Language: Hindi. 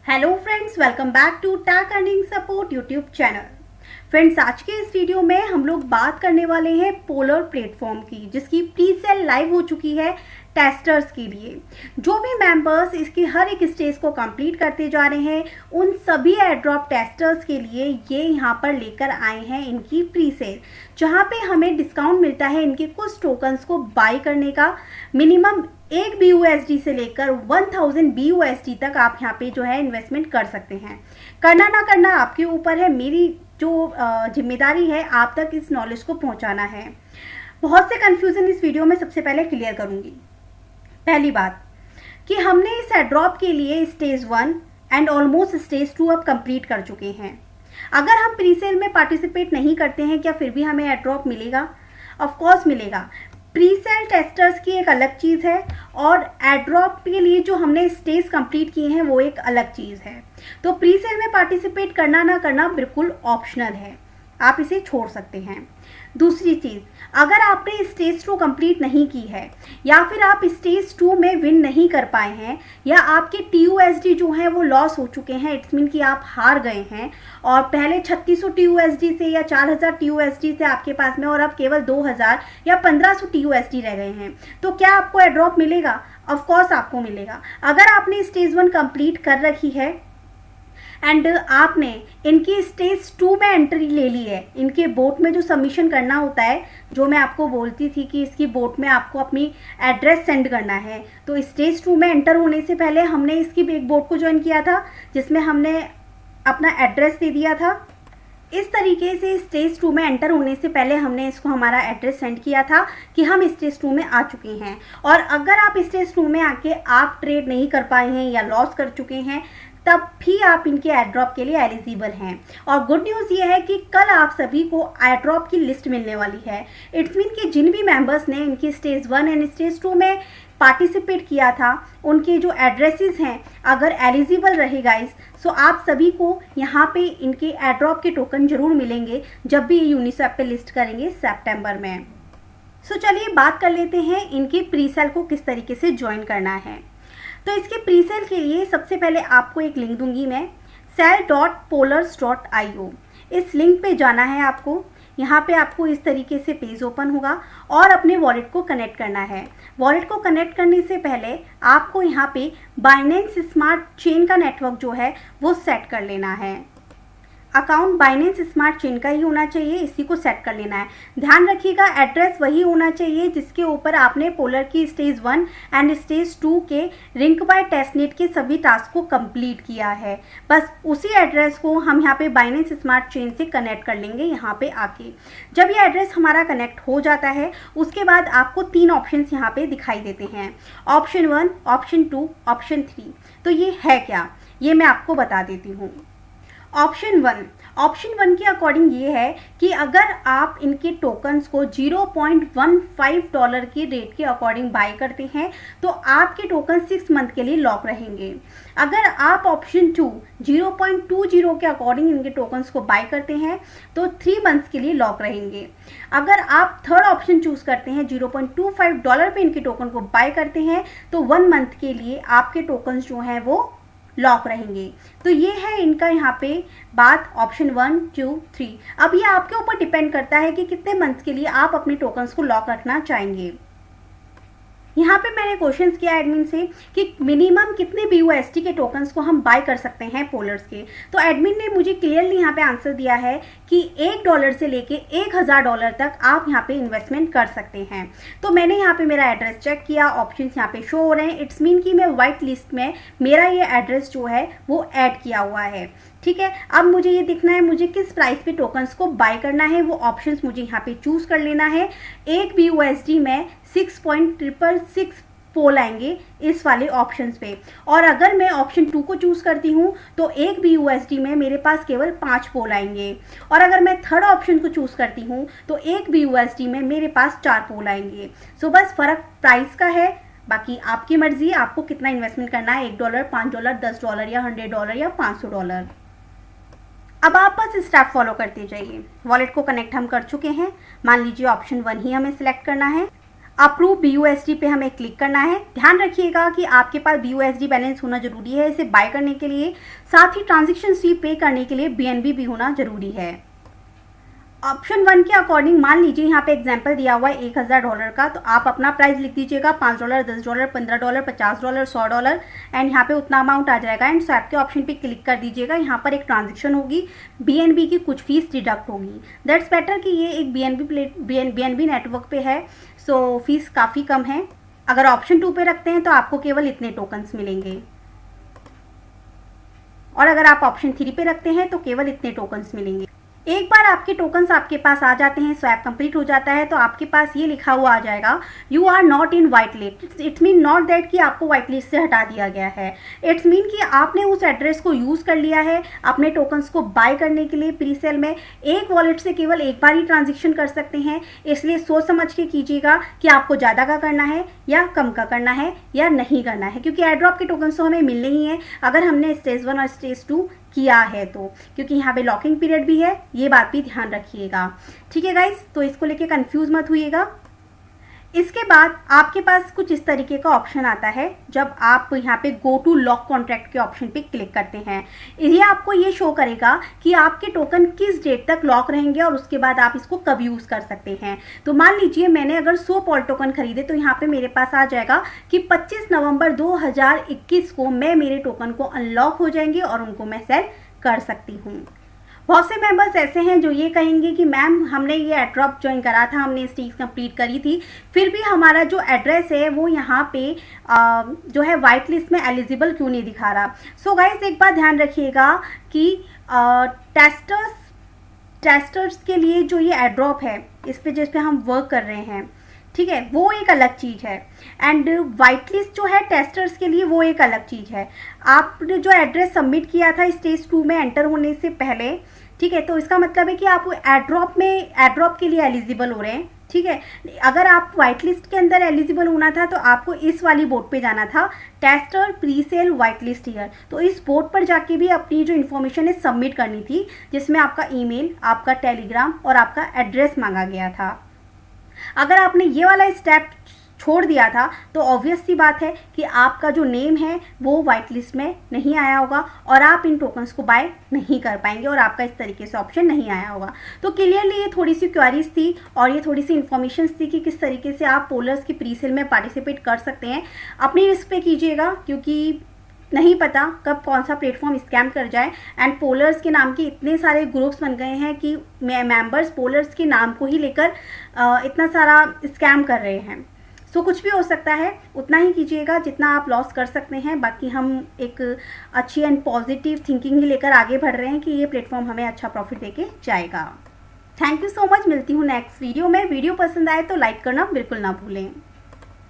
Hello friends, welcome back to tech earning support YouTube channel. Friends, आज के इस वीडियो में हम लोग बात करने वाले हैं पोलर प्लेटफॉर्म की, जिसकी प्री सेल लाइव हो चुकी है टेस्टर्स के लिए। जो भी मेंबर्स इसकी हर एक स्टेज को कंप्लीट करते जा रहे हैं, उन सभी एयरड्रॉप टेस्टर्स के लिए ये यहाँ पर लेकर आए हैं इनकी प्री सेल, जहाँ पे हमें डिस्काउंट मिलता है इनके कुछ टोकन्स को बाय करने का। मिनिमम 1 BUSD से लेकर 1000 BUSD तक आप यहाँ पे जो है इन्वेस्टमेंट कर सकते हैं। करना ना करना आपके ऊपर है, मेरी जो जिम्मेदारी है आप तक इस नॉलेज को पहुँचाना है। बहुत से कन्फ्यूज़न इस वीडियो में सबसे पहले क्लियर करूँगी। पहली बात कि हमने इस एड्रॉप के लिए स्टेज 1 एंड ऑलमोस्ट स्टेज 2 अब कंप्लीट कर चुके हैं। अगर हम प्री सेल में पार्टिसिपेट नहीं करते हैं, क्या फिर भी हमें एड्रॉप मिलेगा? ऑफ कोर्स मिलेगा। प्री सेल टेस्टर्स की एक अलग चीज़ है और एड्रॉप के लिए जो हमने स्टेज कंप्लीट किए हैं वो एक अलग चीज़ है। तो प्री सेल में पार्टिसिपेट करना ना करना बिल्कुल ऑप्शनल है, आप इसे छोड़ सकते हैं। दूसरी चीज़, अगर आपने स्टेज 2 कंप्लीट नहीं की है या फिर आप स्टेज 2 में विन नहीं कर पाए हैं या आपके TUSD जो हैं वो लॉस हो चुके हैं, इट्स मीन कि आप हार गए हैं और पहले 3600 TUSD से या 4000 TUSD से आपके पास में और अब केवल 2000 या 1500 TUSD रह गए हैं, तो क्या आपको एड्रॉप मिलेगा? ऑफ कोर्स आपको मिलेगा। अगर आपने स्टेज 1 कंप्लीट कर रखी है एंड आपने इनकी स्टेज 2 में एंट्री ले ली है, इनके बोट में जो सबमिशन करना होता है, जो मैं आपको बोलती थी कि इसकी बोट में आपको अपनी एड्रेस सेंड करना है, तो स्टेज 2 में एंटर होने से पहले हमने इसकी एक बोट को ज्वाइन किया था जिसमें हमने अपना एड्रेस दे दिया था। इस तरीके से स्टेज 2 में एंटर होने से पहले हमने इसको हमारा एड्रेस सेंड किया था कि हम स्टेज 2 में आ चुके हैं। और अगर आप स्टेज 2 में आके आप ट्रेड नहीं कर पाए हैं या लॉस कर चुके हैं, तब भी आप इनके एयरड्रॉप के लिए एलिजिबल हैं। और गुड न्यूज़ ये है कि कल आप सभी को एयरड्रॉप की लिस्ट मिलने वाली है। इट्स मीन कि जिन भी मेंबर्स ने इनकी स्टेज 1 एंड स्टेज 2 में पार्टिसिपेट किया था, उनके जो एड्रेसेस हैं अगर एलिजिबल रहे गाइस, सो आप सभी को यहाँ पे इनके एयरड्रॉप के टोकन जरूर मिलेंगे जब भी ये यूनिस्वैप पे लिस्ट करेंगे सितंबर में। सो चलिए बात कर लेते हैं इनकी प्री सेल को किस तरीके से ज्वाइन करना है। तो इसके प्री सेल के लिए सबसे पहले आपको एक लिंक दूंगी मैं, sell.polars.io। इस लिंक पे जाना है आपको। यहाँ पे आपको इस तरीके से पेज ओपन होगा और अपने वॉलेट को कनेक्ट करना है। वॉलेट को कनेक्ट करने से पहले आपको यहाँ पे बाइनेंस स्मार्ट चेन का नेटवर्क जो है वो सेट कर लेना है। अकाउंट बाइनेंस स्मार्ट चेन का ही होना चाहिए, इसी को सेट कर लेना है। ध्यान रखिएगा एड्रेस वही होना चाहिए जिसके ऊपर आपने पोलर की स्टेज 1 एंड स्टेज 2 के रिंक बाय टेस्टनेट के सभी टास्क को कंप्लीट किया है। बस उसी एड्रेस को हम यहाँ पे बाइनेंस स्मार्ट चेन से कनेक्ट कर लेंगे। यहाँ पे आके जब ये एड्रेस हमारा कनेक्ट हो जाता है, उसके बाद आपको 3 ऑप्शन यहाँ पे दिखाई देते हैं, ऑप्शन 1, ऑप्शन 2, ऑप्शन 3। तो ये है क्या, ये मैं आपको बता देती हूँ। ऑप्शन 1 के अकॉर्डिंग ये है कि अगर आप इनके टोकन्स को $0.15 के रेट के अकॉर्डिंग बाय करते हैं तो आपके टोकन 6 मंथ के लिए लॉक रहेंगे। अगर आप ऑप्शन 2 0.20 के अकॉर्डिंग इनके टोकन्स को बाय करते हैं तो 3 मंथ्स के लिए लॉक रहेंगे। अगर आप थर्ड ऑप्शन चूज करते हैं $0.25 पे इनके टोकन को बाय करते हैं तो 1 मंथ के लिए आपके टोकन्स जो हैं वो लॉक रहेंगे। तो ये है इनका यहाँ पे बात, ऑप्शन 1, 2, 3। अब ये आपके ऊपर डिपेंड करता है कि कितने मंथ्स के लिए आप अपने टोकन्स को लॉक रखना चाहेंगे। यहाँ पे मैंने क्वेश्चन किया एडमिन से कि मिनिमम कितने BUSD के टोकन्स को हम बाय कर सकते हैं पोलर्स के, तो एडमिन ने मुझे क्लियरली यहाँ पे आंसर दिया है कि $1 से लेके $1000 तक आप यहाँ पे इन्वेस्टमेंट कर सकते हैं। तो मैंने यहाँ पे मेरा एड्रेस चेक किया, ऑप्शन यहाँ पे शो हो रहे हैं, इट्स मीन कि मैं व्हाइट लिस्ट में मेरा ये एड्रेस जो है वो ऐड किया हुआ है। ठीक है, अब मुझे ये दिखना है मुझे किस प्राइस पे टोकन्स को बाय करना है, वो ऑप्शंस मुझे यहाँ पे चूज कर लेना है। 1 BUSD में 6.666 पोल आएंगे इस वाले ऑप्शंस पे, और अगर मैं ऑप्शन 2 को चूज करती हूँ तो 1 BUSD में मेरे पास केवल 5 पोल आएंगे, और अगर मैं थर्ड ऑप्शन को चूज करती हूँ तो 1 BUSD में मेरे पास 4 पोल आएंगे। सो बस फर्क प्राइस का है, बाकी आपकी मर्जी है आपको कितना इन्वेस्टमेंट करना है, $1, $5, $10 या $100 या $500। अब आप बस स्टेप फॉलो करते जाइए। वॉलेट को कनेक्ट हम कर चुके हैं, मान लीजिए ऑप्शन 1 ही हमें सिलेक्ट करना है। अप्रूव BUSD पे हमें क्लिक करना है। ध्यान रखिएगा कि आपके पास BUSD बैलेंस होना जरूरी है इसे बाय करने के लिए, साथ ही ट्रांजेक्शन फी पे करने के लिए BNB भी होना जरूरी है। ऑप्शन 1 के अकॉर्डिंग मान लीजिए यहाँ पे एग्जांपल दिया हुआ है $1000 का, तो आप अपना प्राइस लिख दीजिएगा $5, $10, $15, $50, $100 एंड यहाँ पे उतना अमाउंट आ जाएगा एंड स्वैप के ऑप्शन पे क्लिक कर दीजिएगा। यहाँ पर एक ट्रांजेक्शन होगी, BNB की कुछ फीस डिडक्ट होगी। दैट्स बेटर कि ये एक BNB नेटवर्क पे है, सो फीस काफ़ी कम है। अगर ऑप्शन 2 पे रखते हैं तो आपको केवल इतने टोकन्स मिलेंगे, और अगर आप ऑप्शन 3 पे रखते हैं तो केवल इतने टोकन्स मिलेंगे। एक बार आपके टोकन्स आपके पास आ जाते हैं, स्वैप कंप्लीट हो जाता है, तो आपके पास ये लिखा हुआ आ जाएगा you are not in white list. It's mean not that कि आपको वाइट लिस्ट से हटा दिया गया है, इट्स मीन कि आपने उस एड्रेस को यूज़ कर लिया है अपने टोकन्स को बाय करने के लिए। प्री सेल में एक वॉलेट से केवल एक बार ही ट्रांजेक्शन कर सकते हैं, इसलिए सोच समझ के कीजिएगा कि आपको ज़्यादा का करना है या कम का करना है या नहीं करना है, क्योंकि एयरड्रॉप के टोकन्स तो हमें मिलने ही हैं अगर हमने स्टेज 1 और स्टेज 2 किया है तो, क्योंकि यहाँ पे लॉकिंग पीरियड भी है, ये बात भी ध्यान रखिएगा। ठीक है गाइस, तो इसको लेके कंफ्यूज मत होइएगा। इसके बाद आपके पास कुछ इस तरीके का ऑप्शन आता है जब आप यहाँ पे गो टू लॉक कॉन्ट्रैक्ट के ऑप्शन पे क्लिक करते हैं। ये आपको ये शो करेगा कि आपके टोकन किस डेट तक लॉक रहेंगे और उसके बाद आप इसको कब यूज़ कर सकते हैं। तो मान लीजिए मैंने अगर 100 पॉल टोकन खरीदे तो यहाँ पे मेरे पास आ जाएगा कि 25 नवंबर 2021 को मेरे टोकन को अनलॉक हो जाएंगे और उनको मैं सेल कर सकती हूँ। बहुत से मेंबर्स ऐसे हैं जो ये कहेंगे कि मैम हमने ये एड्रॉप ज्वाइन करा था, हमने स्टीक्स कंप्लीट करी थी, फिर भी हमारा जो एड्रेस है वो यहाँ पे जो है वाइट लिस्ट में एलिजिबल क्यों नहीं दिखा रहा। सो गाइस एक बात ध्यान रखिएगा कि टेस्टर्स के लिए जो ये एड्रॉप है इस पे जिस पे हम वर्क कर रहे हैं, ठीक है, वो एक अलग चीज़ है एंड वाइट लिस्ट जो है टेस्टर्स के लिए वो एक अलग चीज़ है। आपने जो एड्रेस सबमिट किया था स्टेज 2 में एंटर होने से पहले, ठीक है, तो इसका मतलब है कि आप एड्रॉप के लिए एलिजिबल हो रहे हैं। ठीक है, अगर आप वाइट लिस्ट के अंदर एलिजिबल होना था तो आपको इस वाली बोर्ड पे जाना था, tester pre sale white list year. तो इस बोर्ड पर जाके भी अपनी जो इन्फॉर्मेशन है सबमिट करनी थी, जिसमें आपका ईमेल, आपका टेलीग्राम और आपका एड्रेस मांगा गया था। अगर आपने ये वाला स्टेप छोड़ दिया था तो ऑब्वियस सी बात है कि आपका जो नेम है वो वाइट लिस्ट में नहीं आया होगा और आप इन टोकन्स को बाय नहीं कर पाएंगे और आपका इस तरीके से ऑप्शन नहीं आया होगा। तो क्लियरली ये थोड़ी सी क्वेरीज थी और ये थोड़ी सी इन्फॉर्मेशन थी कि किस तरीके से आप पोलर्स की प्री सेल में पार्टिसिपेट कर सकते हैं। अपनी रिस्क पे कीजिएगा, क्योंकि नहीं पता कब कौन सा प्लेटफॉर्म स्कैम कर जाए एंड पोलर्स के नाम के इतने सारे ग्रुप्स बन गए हैं कि मेंबर्स पोलर्स के नाम को ही लेकर इतना सारा स्कैम कर रहे हैं। सो कुछ भी हो सकता है, उतना ही कीजिएगा जितना आप लॉस कर सकते हैं। बाकी हम एक अच्छी एंड पॉजिटिव थिंकिंग ही लेकर आगे बढ़ रहे हैं कि ये प्लेटफॉर्म हमें अच्छा प्रॉफिट देके जाएगा। थैंक यू सो मच, मिलती हूँ नेक्स्ट वीडियो में। वीडियो पसंद आए तो लाइक करना बिल्कुल ना भूलें।